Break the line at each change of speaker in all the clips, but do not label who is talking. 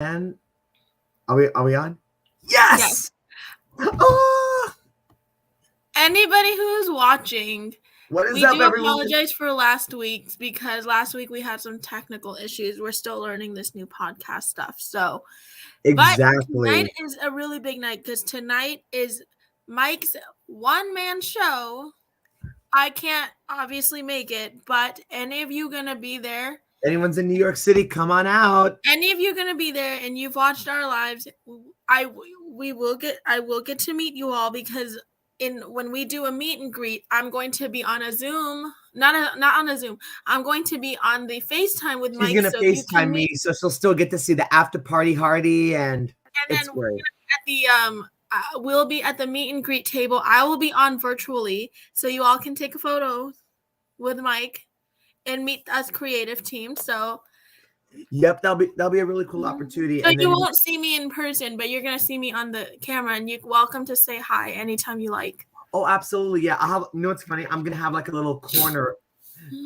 And are we on?
Yes.
Yes. Oh,
Anybody who's watching,
what is
we
up,
do
everyone?
apologize for last week's because last week we had some technical issues. We're still learning this new podcast stuff. So, but
Exactly.
tonight is a really big night because tonight is Mike's one-man show. I can't obviously make it, but any of you gonna be there?
Anyone's in New York City, come on out.
Any of you gonna be there and you've watched our lives, I will get to meet you all because when we do a meet and greet, I'm going to be on a Zoom, not on a Zoom. I'm going to be on the FaceTime with
She's
Mike,
gonna
so you can
FaceTime
meet.
me, so she'll still get to see the after party hardy, and
And
it's
then
great.
at the we'll be at the meet and greet table. I will be on virtually, so you all can take a photo with Mike and meet us creative team. So.
Yep, that'll be a really cool opportunity.
So
And
you
then
won't see me in person, but you're gonna see me on the camera, and you're welcome to say hi anytime you like.
oh, absolutely, yeah. I'll have. You know what's funny? I'm gonna have like a little corner.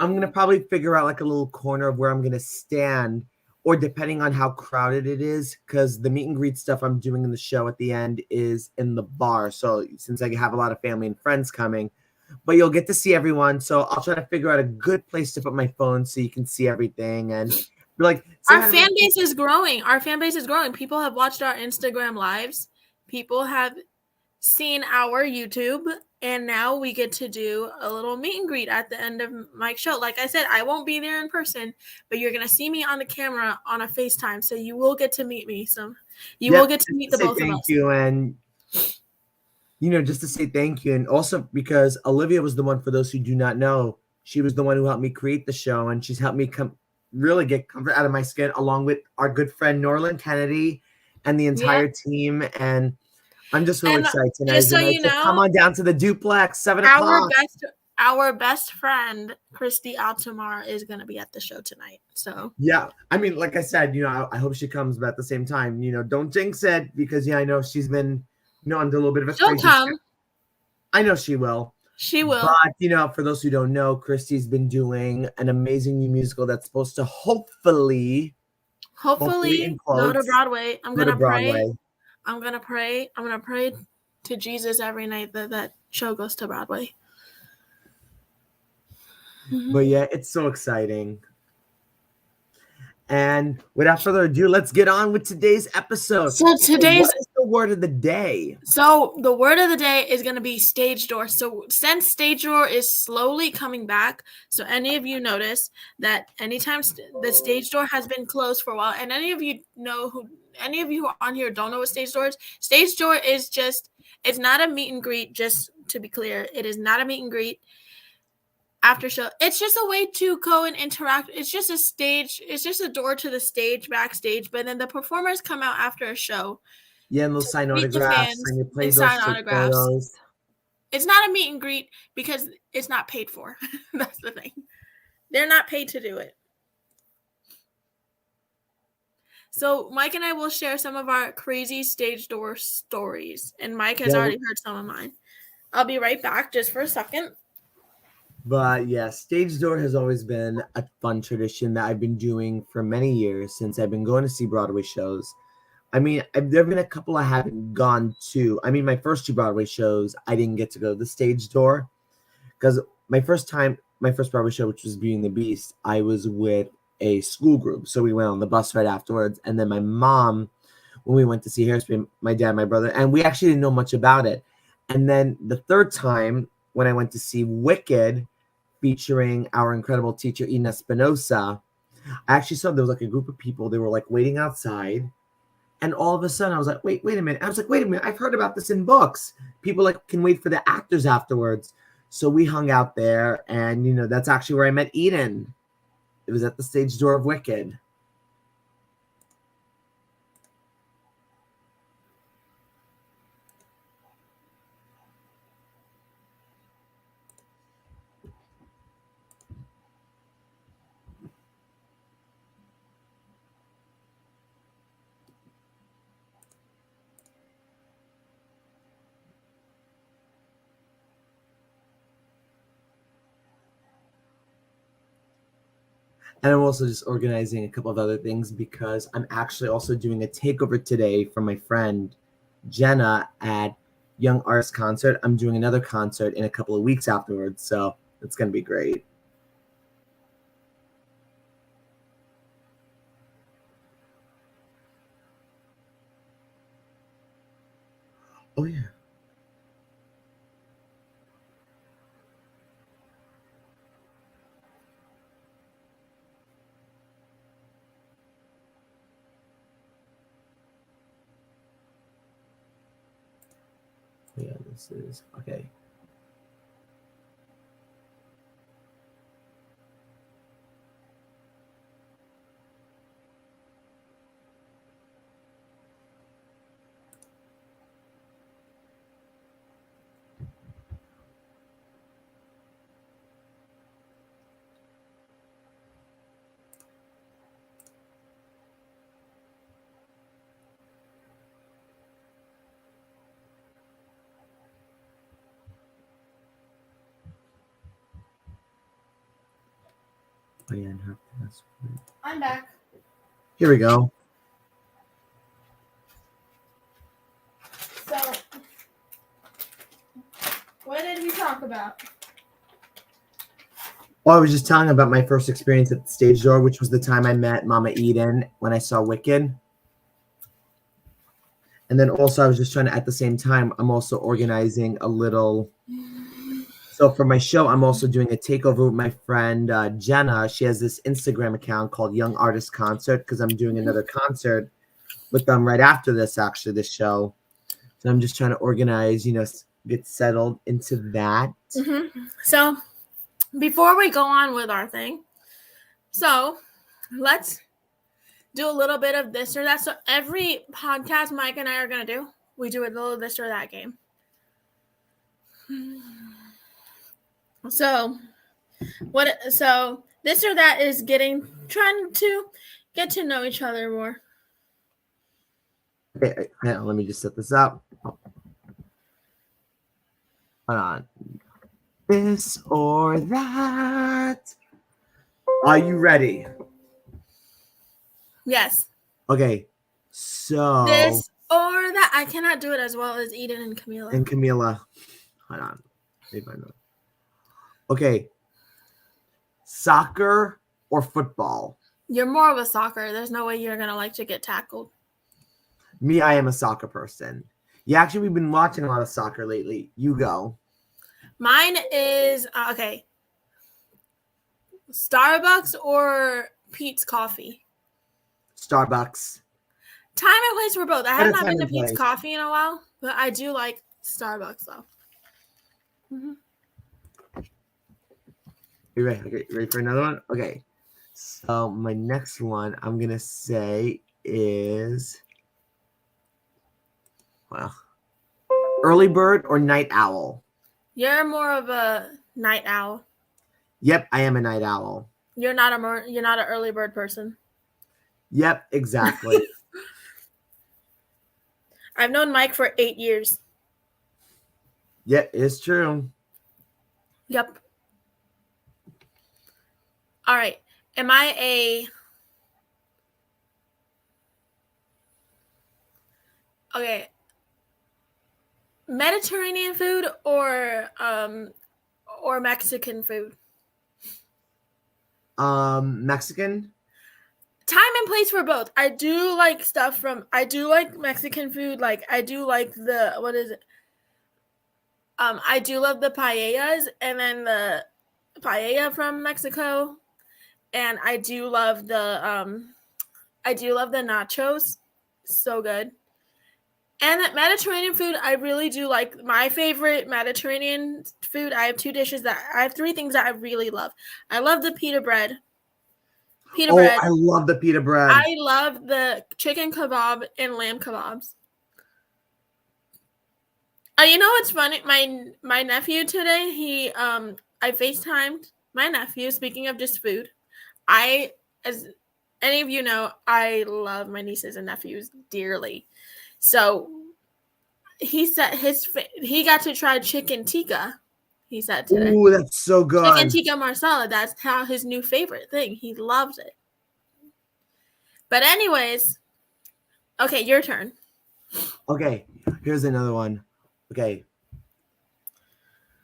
I'm gonna probably figure out like a little corner of where I'm gonna stand, or depending on how crowded it is, because the meet and greet stuff I'm doing in the show at the end is in the bar. So since I have a lot of family and friends coming, but you'll get to see everyone. So I'll try to figure out a good place to put my phone so you can see everything and be like, say
Our
hi to
fan
me.
base is growing. Our fan base is growing. People have watched our Instagram lives. People have seen our YouTube, and now we get to do a little meet and greet at the end of Mike's show. Like I said, I won't be there in person, but you're gonna see me on the camera on a FaceTime, so you will get to meet me. So you will get to meet the
say
both of
thank
us.
you, and just to say thank you, and also because Olivia was the one, for those who do not know, she was the one who helped me create the show, and she's helped me really get comfort out of my skin, along with our good friend Norland Kennedy and the entire team. And I'm just really
And
excited tonight.
just so you
So come
know,
on down to the duplex, 7 o'clock.
our best friend Christy Altamar is going to be at the show tonight. So
Yeah, I mean, like I said, I hope she comes, but at the same time, don't jinx it, because I know she's been, under a little bit of a
she'll
crazy
come.
trip. I know she will.
She will.
But for those who don't know, Christy's been doing an amazing new musical that's supposed to hopefully in
go to
quotes,
Broadway. I'm
go to
gonna pray.
Broadway.
I'm gonna pray to Jesus every night that show goes to Broadway.
But yeah, it's so exciting. And without further ado, let's get on with today's episode.
So
what is the word of the day?
So the word of the day is going to be stage door. So since stage door is slowly coming back, so any of you notice that anytime the stage door has been closed for a while, and any of you who are on here don't know what stage door is. Stage door is it's not a meet and greet. Just to be clear, it is not a meet and greet. After show, it's just a way to go and interact. It's just a stage. It's just a door to the stage backstage. But then the performers come out after a show.
Yeah, and they'll sign autographs, and you play
And
those
sign autographs.
photos.
It's not a meet and greet because it's not paid for. That's the thing. They're not paid to do it. So Mike and I will share some of our crazy stage door stories. And Mike has already heard some of mine. I'll be right back just for a second.
But yeah, stage door has always been a fun tradition that I've been doing for many years, since I've been going to see Broadway shows. I mean, there have been a couple I haven't gone to. I mean, my first 2 Broadway shows, I didn't get to go to the stage door, because my first Broadway show, which was Beauty and the Beast, I was with a school group. So we went on the bus right afterwards. And then my mom, when we went to see Hairspray, my dad, my brother, and we actually didn't know much about it. And then the third time, when I went to see Wicked, featuring our incredible teacher, Ina Espinosa, I actually saw there was like a group of people. They were like waiting outside. And all of a sudden, I was like, wait a minute. I was like, wait a minute. I've heard about this in books. People like can wait for the actors afterwards. So we hung out there, and that's actually where I met Eden. It was at the stage door of Wicked. And I'm also just organizing a couple of other things because I'm actually also doing a takeover today for my friend Jenna at Young Artist Concert. I'm doing another concert in a couple of weeks afterwards, so it's going to be great. Oh, yeah. Yeah, this is okay. Oh, yeah, and her password.
I'm back.
Here we go.
So, what did we talk about?
Oh, I was just telling about my first experience at the stage door, which was the time I met Mama Eden when I saw Wicked. And then also I was just trying to, at the same time, I'm also organizing a little. So for my show, I'm also doing a takeover with my friend Jenna. She has this Instagram account called Young Artist Concert because I'm doing another concert with them right after this, actually, this show. So I'm just trying to organize, get settled into that.
Mm-hmm. So, before we go on with our thing, so let's do a little bit of this or that. So every podcast Mike and I are going to do, we do a little this or that game. So this or that is trying to get to know each other more.
Okay, let me just set this up. Hold on. This or that. Are you ready?
Yes.
Okay, so
This or that. I cannot do it as well as Eden and Camila.
And Camila. Hold on. Let me find that. Okay. Soccer or football?
You're more of a soccer. There's no way you're going to like to get tackled.
Me, I am a soccer person. Yeah, actually, we've been watching a lot of soccer lately. You go.
Mine is, okay. Starbucks or Pete's Coffee?
Starbucks.
Time and place for both. I have not been to Pete's
place.
Coffee in a while, but I do like Starbucks though. Mm-hmm.
You ready? Okay, ready for another one? Okay. So my next one I'm gonna say is early bird or night owl?
You're more of a night owl.
Yep, I am a night owl.
You're not an early bird person.
Yep, exactly.
I've known Mike for 8 years.
Yep, it's true.
Yep. All right. Am I a Mediterranean food or Mexican food?
Mexican?
Time and place for both. I do like Mexican food. Like I do like what is it? I do love the paellas and then the paella from Mexico. And I do love the nachos. So good. And that Mediterranean food, I really do like. My favorite Mediterranean food, I have 3 things that I really love. I love the pita bread.
Bread. I love the pita bread.
I love the chicken kebab and lamb kebabs. You know what's funny? My nephew today, I FaceTimed my nephew, speaking of just food. As any of you know, I love my nieces and nephews dearly. So he said he got to try chicken tikka. he said today.
Ooh, that's so good.
Chicken tikka marsala. That's how his new favorite thing. He loves it. But anyways, okay, your turn.
Okay, here's another one. Okay.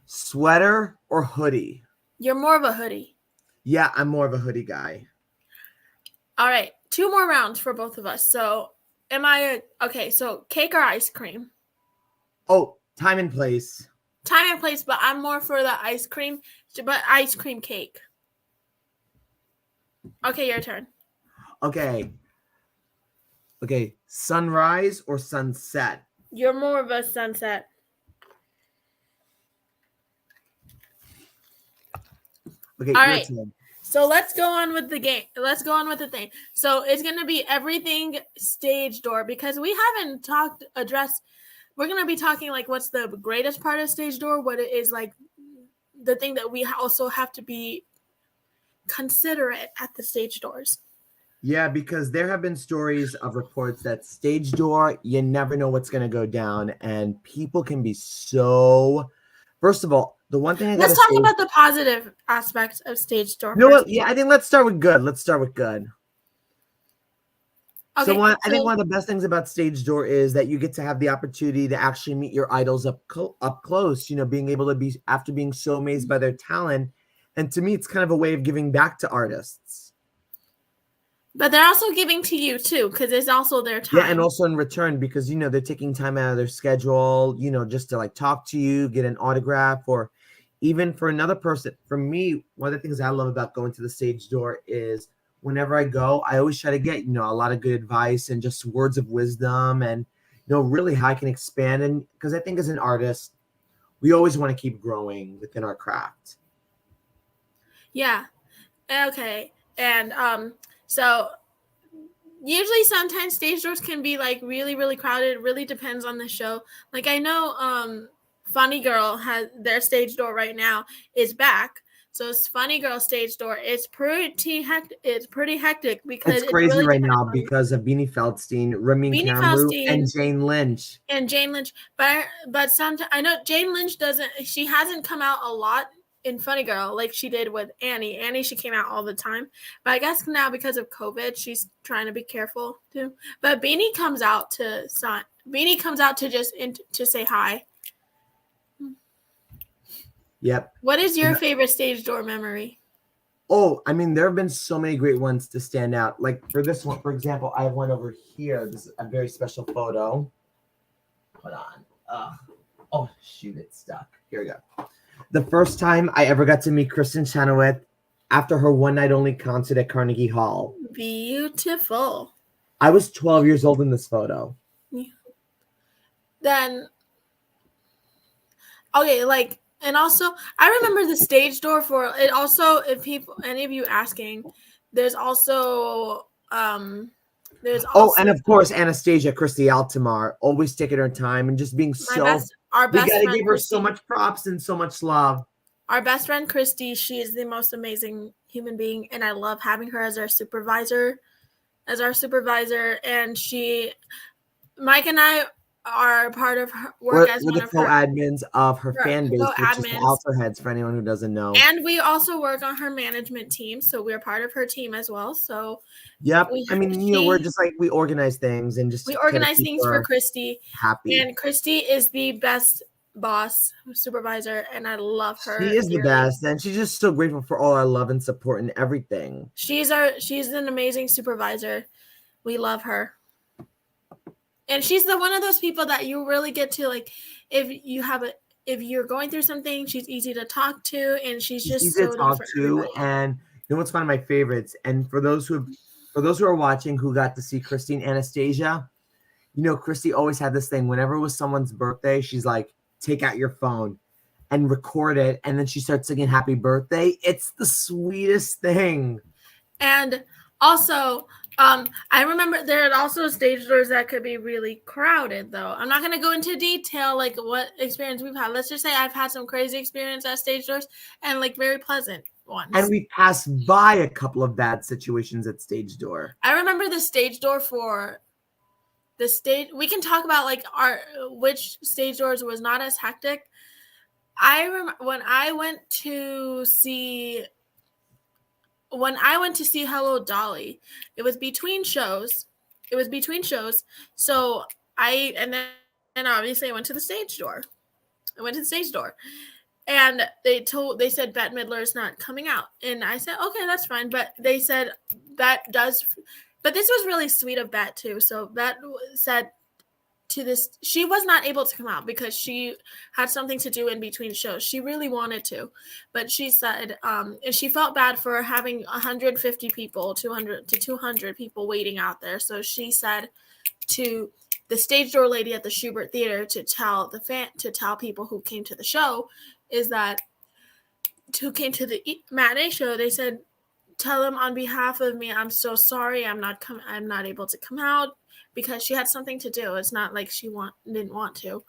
Sweater or hoodie?
You're more of a hoodie.
Yeah, I'm more of a hoodie guy.
All right, 2 more rounds for both of us. So, okay, so cake or ice cream?
Oh, time and place.
Time and place, but I'm more for the ice cream, but ice cream cake. Okay, your turn.
Okay. Okay, sunrise or sunset?
You're more of a sunset.
Okay,
All
your
right.
turn.
So let's go on with the game. Let's go on with the thing. So it's going to be everything stage door because we haven't addressed. We're going to be talking like what's the greatest part of stage door, what it is like the thing that we also have to be considerate at the stage doors.
Yeah, because there have been stories of reports that stage door, you never know what's going to go down. And people can be so. First of all, the one thing I got to
Let's talk about the positive aspects of stage door.
You know what? Yeah, I think let's start with good.
Okay,
I think one of the best things about stage door is that you get to have the opportunity to actually meet your idols up close. You know, being able to be after being so amazed by their talent, and to me, it's kind of a way of giving back to artists.
But they're also giving to you too, because it's also their time.
Yeah, and also in return, because they're taking time out of their schedule, just to like talk to you, get an autograph, or even for another person. For me, one of the things I love about going to the stage door is whenever I go, I always try to get, a lot of good advice and just words of wisdom and, really how I can expand. And because I think as an artist, we always want to keep growing within our craft.
Yeah. Okay. And so usually sometimes stage doors can be like really, really crowded. It really depends on the show. Like I know Funny Girl has their stage door right now is back. So it's Funny Girl stage door. It's pretty hectic because
it's crazy
really
right now because of Beanie Feldstein, Ramin Karimloo, and Jane Lynch.
But sometimes I know Jane Lynch she hasn't come out a lot in Funny Girl like she did with Annie. Annie, she came out all the time. But I guess now because of COVID, she's trying to be careful too. But Beanie comes out to just to say hi.
Yep.
What is your favorite stage door memory?
Oh, I mean, there have been so many great ones to stand out. Like for this one, for example, I have one over here. This is a very special photo. Hold on. Oh, shoot, it's stuck. Here we go. The first time I ever got to meet Kristen Chenoweth after her one night only concert at Carnegie Hall.
Beautiful.
I was 12 years old in this photo.
Yeah. Then, okay, like, and also, I remember the stage door for it. Also, if any of you asking, there's also. And
of course, Anastasia Christy Altamar always taking her time and just being
our best
we gotta
friend
give her
Christy,
so much props and so much love.
Our best friend Christy, she is the most amazing human being, and I love having her as our supervisor. And Mike and I are part of her work as
we're
one
the
of her
co-admins of her fan base, which is the Alter Heads, for anyone who doesn't know.
And we also work on her management team, so we're part of her team as well. So
yep, we're just like we organize things and just
we organize things for Christy.
Happy.
And Christy is the best boss supervisor, and I love her.
She is the best, and she's just so grateful for all our love and support and everything. She's
an amazing supervisor. We love her. And she's one of those people that you really get to like if you're going through something, she's easy to talk to, and she's just easy to talk to.
And you know what's one of my favorites? And for those who are watching who got to see Christine Anastasia, Christy always had this thing. Whenever it was someone's birthday, she's like, take out your phone and record it, and then she starts singing happy birthday. It's the sweetest thing.
And also, I remember there are also stage doors that could be really crowded, though. I'm not going to go into detail, like what experience we've had. Let's just say I've had some crazy experience at stage doors and like very pleasant ones.
And we passed by a couple of bad situations at stage door.
I remember the stage door for the stage. We can talk about like which stage doors was not as hectic. I remember when I went to see Hello Dolly. It was between shows. So then obviously I went to the stage door. And they said Bette Midler is not coming out. And I said, okay, that's fine. But they said but this was really sweet of Bette too. So Bette said she was not able to come out because she had something to do in between shows. She really wanted to, but she said and she felt bad for having 150 people, 200 to 200 people waiting out there. So she said to the stage door lady at the Schubert Theater to tell people who came to the show who came to the matinee show, they said, tell them on behalf of me, I'm so sorry, I'm not able to come out, because she had something to do. It's not like she didn't want to.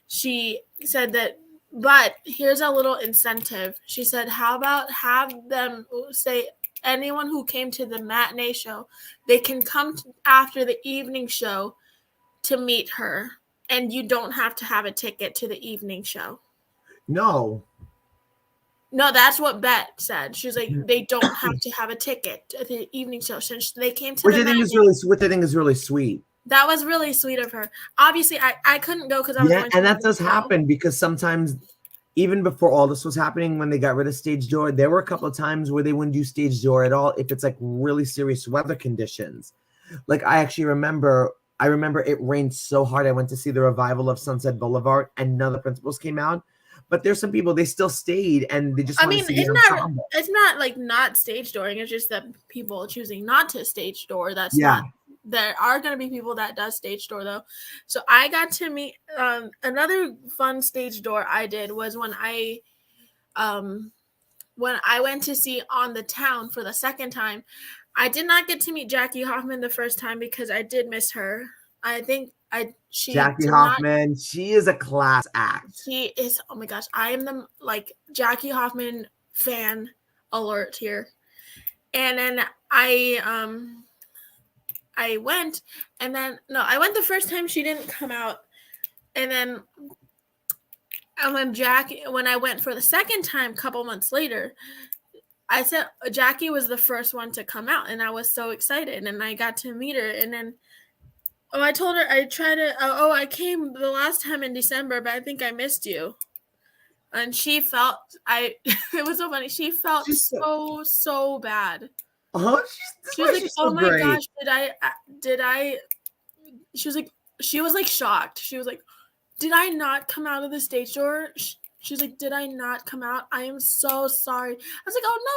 She said that, but here's a little incentive. She said, how about have them say anyone who came to the matinee show, they can come after the evening show to meet her, and you don't have to have a ticket to the evening show.
No,
that's what Bette said. She's like, they don't have to have a ticket at the evening show since they came to
which I think is really sweet.
That was really sweet of her. Obviously, I couldn't go because I was going to.
And that does happen because sometimes, even before all this was happening, when they got rid of stage door, there were a couple of times where they wouldn't do stage door at all if it's like really serious weather conditions. Like I actually remember it rained so hard. I went to see the revival of Sunset Boulevard, and none of the principals came out. But there's some people, they still stayed, and they just.
It's not like not stage dooring. It's just that people choosing not to stage door. That's not. There are going to be people that does stage door though. So I got to meet another fun stage door I did was when I went to see On the Town for the second time. I did not get to meet Jackie Hoffman the first time because I did miss her. I think
Jackie Hoffman, she is a class act.
She is. Oh my gosh, I am the Jackie Hoffman fan alert here. And then I went, and then I went the first time she didn't come out, and then when I went for the second time a couple months later, I said Jackie was the first one to come out, and I was so excited, and I got to meet her, and then I told her I came the last time in December, but I think I missed you. And she felt it was so funny. She felt so bad.
She was
like, oh my gosh, did I? She was like shocked. She was like, did I not come out of the stage door? She's like, did I not come out? I am so sorry. I was like, oh, no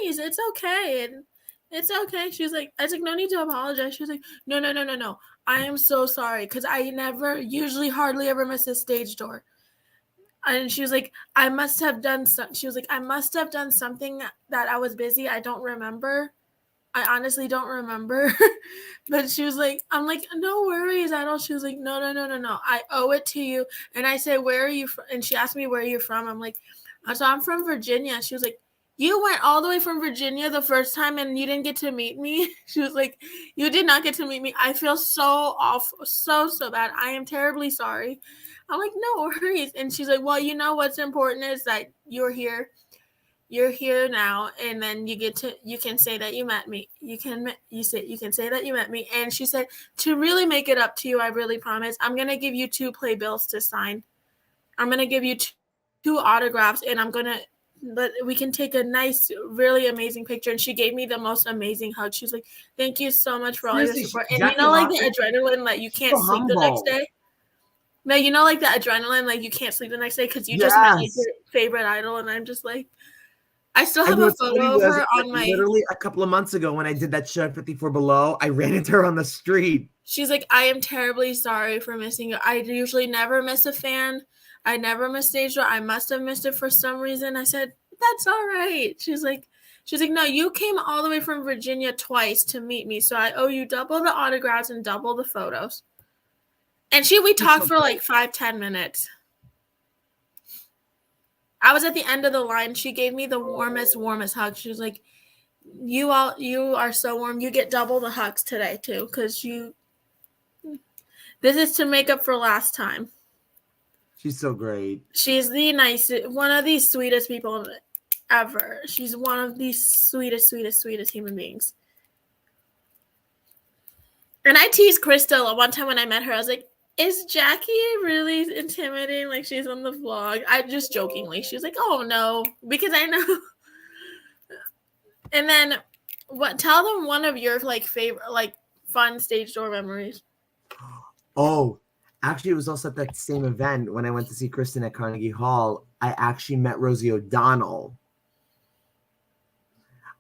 worries. It's okay. And it's okay. She was like, I was like, no need to apologize. She was like, no. I am so sorry because I hardly ever miss a stage door. And she was like, I must have done something that I was busy. I don't remember. I honestly don't remember. But she was like, I'm like, no worries at all. She was like, no. I owe it to you. And I said, where are you from? And she asked me, where are you from? I'm like, so I'm from Virginia. She was like, you went all the way from Virginia the first time and you didn't get to meet me? She was like, you did not get to meet me. I feel so awful, so bad. I am terribly sorry. I'm like, no worries. And she's like, well, you know what's important is that you're here. You're here now, and then you can say that you met me. You can say that you met me. And she said, to really make it up to you, I really promise, I'm going to give you 2 playbills to sign. I'm going to give you 2 autographs, and we can take a nice, really amazing picture. And she gave me the most amazing hug. She's like, thank you so much for all your support. And you know, like the adrenaline, like you can't sleep the next day. No, you know, like the adrenaline, like you can't sleep the next day because you just met like your favorite idol. And I'm just like, I still have a photo of her on my.
Literally a couple of months ago when I did that show at 54 Below, I ran into her on the street.
She's like, I am terribly sorry for missing you. I usually never miss a fan. I never miss stage door. I must have missed it for some reason. I said, that's all right. She's like, no, you came all the way from Virginia twice to meet me, so I owe you double the autographs and double the photos. And we talked for like 5-10 minutes. I was at the end of the line. She gave me the warmest hug. She was like, you are so warm. You get double the hugs today too, because this is to make up for last time.
She's so great.
She's the nicest, one of the sweetest people ever. She's one of the sweetest human beings. And I teased Crystal one time when I met her. I was like, is Jackie really intimidating? Like, she's on the vlog. I just jokingly. She was like, oh, no. Because I know. And then, tell them one of your, like, favorite, like, fun stage door memories.
Oh, actually, it was also at that same event when I went to see Kristen at Carnegie Hall. I actually met Rosie O'Donnell.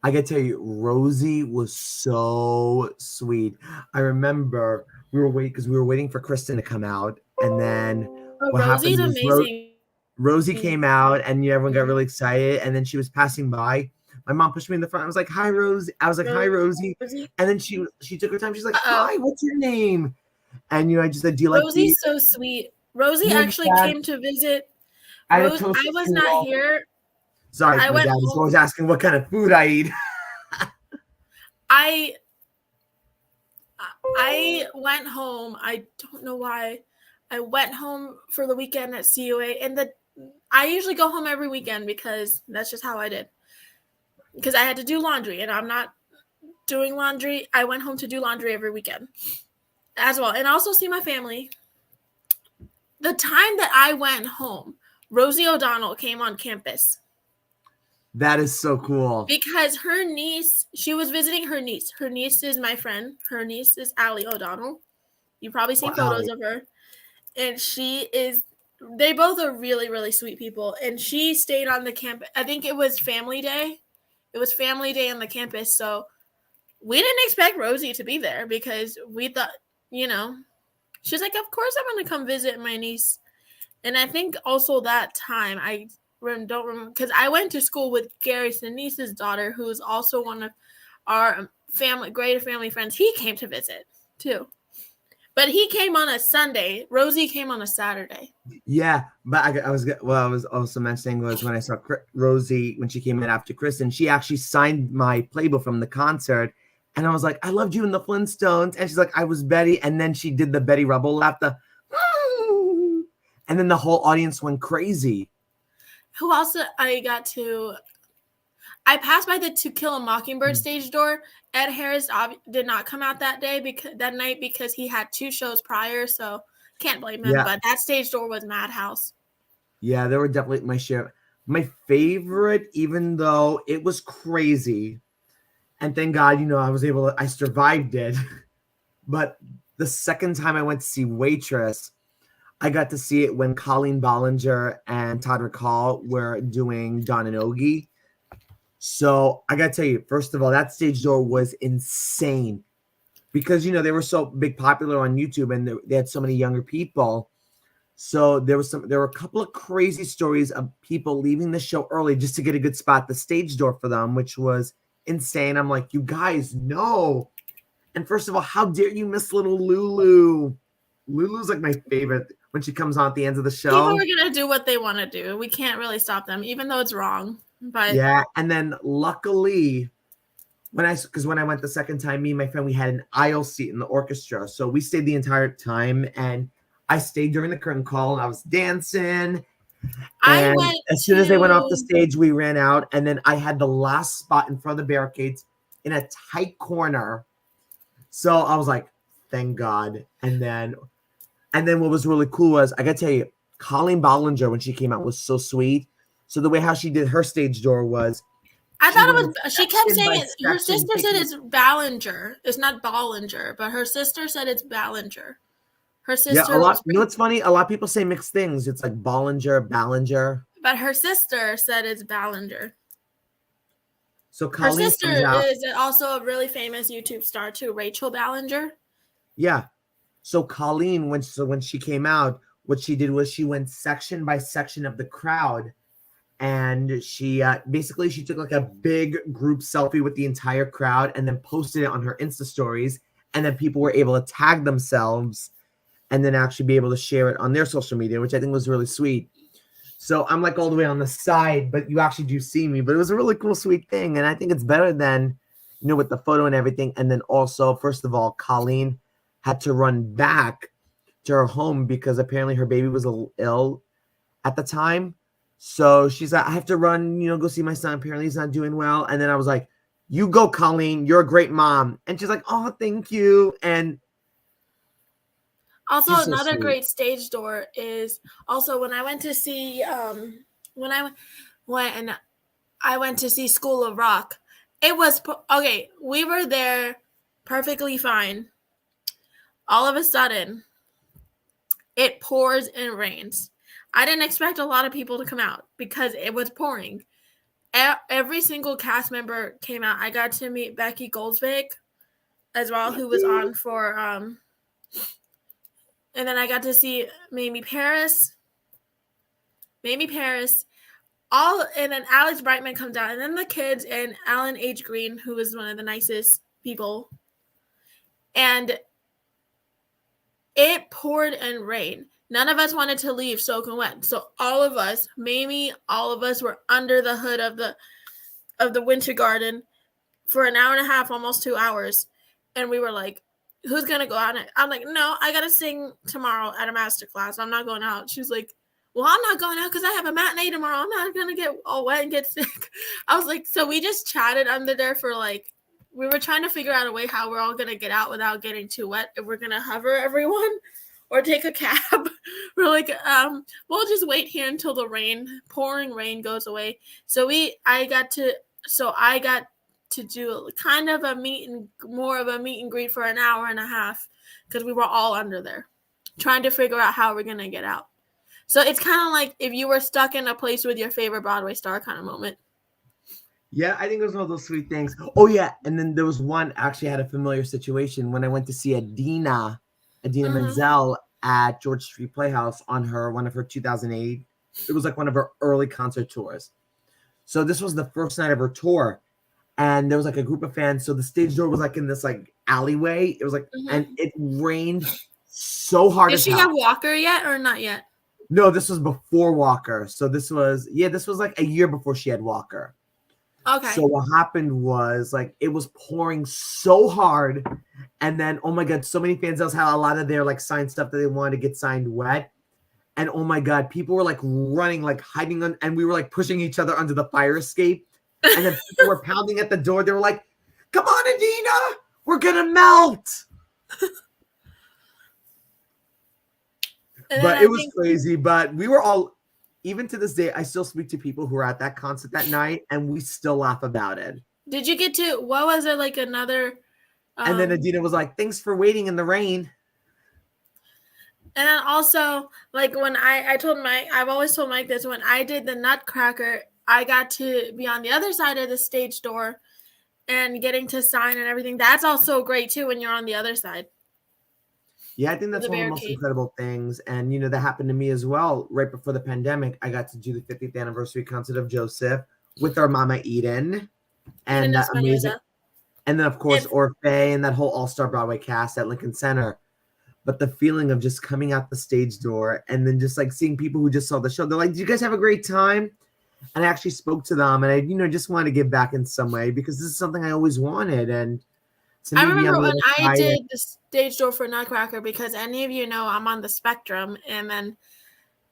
I gotta tell you, Rosie was so sweet. I remember we were waiting for Kristen to come out, and then what
Rosie's
happened was
amazing.
Rosie came out, and everyone got really excited. And then she was passing by. My mom pushed me in the front. I was like, "Hi, Rosie." I was like, "Hi, Rosie." And then she took her time. She's like, "Hi, what's your name?" And I just said, "Do you like
Rosie's so sweet. Rosie actually came to visit. I was not here.
Sorry, my dad was always asking what kind of food I eat.
I went home. I don't know why. I went home for the weekend at CUA, and I usually go home every weekend because that's just how I did. Because I had to do laundry, and I'm not doing laundry. I went home to do laundry every weekend as well, and also see my family. The time that I went home, Rosie O'Donnell came on campus.
That is so cool.
Because her niece, she was visiting her niece. Her niece is my friend. Her niece is Allie O'Donnell. You've probably seen photos of her. And they both are really, really sweet people. And she stayed on the campus. I think it was family day. It was family day on the campus. So we didn't expect Rosie to be there because we thought, she's like, of course I'm going to come visit my niece. And I think also that time, I don't remember, because I went to school with Gary Sinise's daughter, who is also one of our greater family friends. He came to visit too, but he came on a Sunday. Rosie came on a Saturday.
Yeah, but I was also mentioning was when I saw Rosie when she came in after Kristen, she actually signed my playbook from the concert, and I was like, I loved you in the Flintstones, and she's like, I was Betty, and then she did the Betty Rubble laugh, and then the whole audience went crazy.
Who else I passed by the To Kill a Mockingbird stage door. Ed Harris did not come out that night because he had 2 shows prior, so can't blame him. Yeah. But that stage door was madhouse.
Yeah, there were definitely my share. My favorite, even though it was crazy, and thank God, I survived it. But the second time I went to see Waitress, I got to see it when Colleen Bollinger and Todd Ricall were doing Don and Ogie. So I got to tell you, first of all, that stage door was insane because, they were so big, popular on YouTube, and they had so many younger people. So there were a couple of crazy stories of people leaving the show early just to get a good spot, the stage door for them, which was insane. I'm like, you guys know. And first of all, how dare you miss little Lulu? Lulu's like my favorite when she comes on at the end of the show.
People are going to do what they want to do. We can't really stop them, even though it's wrong. But
yeah, and then luckily, when I went the second time, me and my friend, we had an aisle seat in the orchestra. So we stayed the entire time, and I stayed during the curtain call, and I was dancing. And as soon as they went off the stage, we ran out, and then I had the last spot in front of the barricades in a tight corner. So I was like, thank God. And then what was really cool was, I got to tell you, Colleen Bollinger, when she came out, was so sweet. So the way how she did her stage door was,
I thought it was, she kept saying it. Her sister said it's Ballinger. It's not Bollinger, but her sister said it's Ballinger. Her sister.
Yeah, it's funny. A lot of people say mixed things. It's like Ballinger.
But her sister said it's Ballinger.
So Colleen,
her sister is also a really famous YouTube star too, Rachel Ballinger.
Yeah. So Colleen, when she came out, what she did was she went section by section of the crowd, and she basically she took like a big group selfie with the entire crowd and then posted it on her Insta stories, and then people were able to tag themselves and then actually be able to share it on their social media, which I think was really sweet. So I'm like all the way on the side, but you actually do see me. But it was a really cool, sweet thing, and I think it's better than, with the photo and everything. And then also, first of all, Colleen had to run back to her home because apparently her baby was a little ill. at the time. So she's like, I have to run, go see my son. Apparently he's not doing well. And then I was like, you go, Colleen. You're a great mom. And she's like, oh, thank you. And
Also,
she's so
another
sweet.
great stage door is also when I went to see when I went to see School of Rock. It was okay. We were there perfectly fine. All of a sudden, it pours and rains. I didn't expect a lot of people to come out because it was pouring. Every single cast member came out. I got to meet Becky Goldsvig as well, who was on for and then I got to see Mamie Paris, and then Alex Brightman comes out, and then the kids and Alan H. Green, who was one of the nicest people. And it poured and rained. None of us wanted to leave soaking wet. So all of us were under the hood of the Winter Garden for an hour and a half, almost 2 hours. And we were like, who's going to go out? I'm like, no, I got to sing tomorrow at a master class. I'm not going out. She's like, well, I'm not going out because I have a matinee tomorrow. I'm not going to get all wet and get sick. I was like, so we just chatted under there for we were trying to figure out a way how we're all going to get out without getting too wet. If we're going to hover everyone or take a cab. We're like, we'll just wait here until the pouring rain goes away. So I got to do kind of more of a meet and greet for an hour and a half because we were all under there trying to figure out how we're going to get out. So it's kind of like if you were stuck in a place with your favorite Broadway star kind of moment.
Yeah, I think it was one of those sweet things. Oh, yeah. And then there was one, actually I had a familiar situation when I went to see Adina Menzel at George Street Playhouse on one of her 2008. It was like one of her early concert tours. So this was the first night of her tour. And there was like a group of fans. So the stage door was like in this like alleyway. It was like, and it rained so hard.
Did she have Walker yet or not yet?
No, this was before Walker. So this was like a year before she had Walker.
Okay.
So what happened was like it was pouring so hard, and then oh my god, so many fans else had a lot of their like signed stuff that they wanted to get signed wet, and oh my god, people were like running, like hiding on, and we were like pushing each other under the fire escape, and then people were pounding at the door. They were like, "Come on, Adina, we're gonna melt." But it was crazy. But we were all. Even to this day, I still speak to people who were at that concert that night, and we still laugh about it.
Did you get to, what was it, like another...
and then Adina was like, thanks for waiting in the rain.
And then also, like when I told Mike, I've always told Mike this, when I did the Nutcracker, I got to be on the other side of the stage door and getting to sign and everything. That's also great, too, when you're on the other side.
Yeah, I think that's one of the most incredible things. And, that happened to me as well. Right before the pandemic, I got to do the 50th anniversary concert of Joseph with our mama Eden. And that amazing. And then, of course, Orfeh and that whole all-star Broadway cast at Lincoln Center. But the feeling of just coming out the stage door and then just like seeing people who just saw the show, they're like, "Do you guys have a great time?" And I actually spoke to them, and I, just wanted to give back in some way because this is something I always wanted. And
I remember when I did the stage door for Nutcracker, because any of you know I'm on the spectrum, and then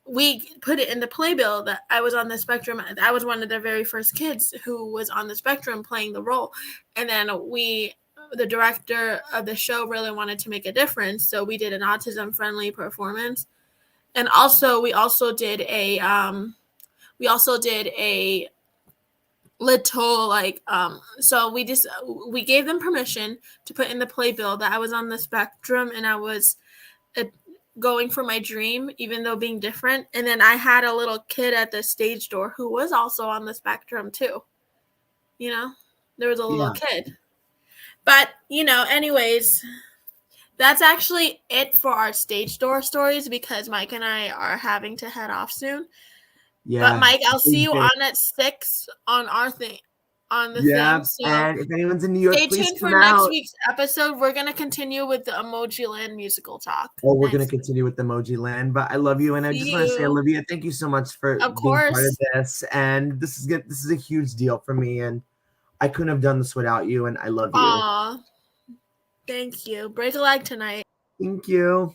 we put it in the playbill that I was on the spectrum. I was one of the very first kids who was on the spectrum playing the role. And then the director of the show really wanted to make a difference, so we did an autism-friendly performance. And also, we also did a little so we gave them permission to put in the playbill that I was on the spectrum and I was going for my dream, even though being different. And then I had a little kid at the stage door who was also on the spectrum too. There was a little kid. But, anyways, that's actually it for our stage door stories because Mike and I are having to head off soon. Yeah. But Mike, I'll see you on at 6 on our thing, on the thing. So
and if anyone's in New York,
stay
please
tuned for
come out.
next week's episode. We're going to continue with the Emoji Land musical talk.
Oh, we're going to continue with the Emoji Land. But I love you. And I just want to say, Olivia, thank you so much for being part of this. And this is good. This is a huge deal for me. And I couldn't have done this without you. And I love you.
Aw. Thank you. Break a leg tonight.
Thank you.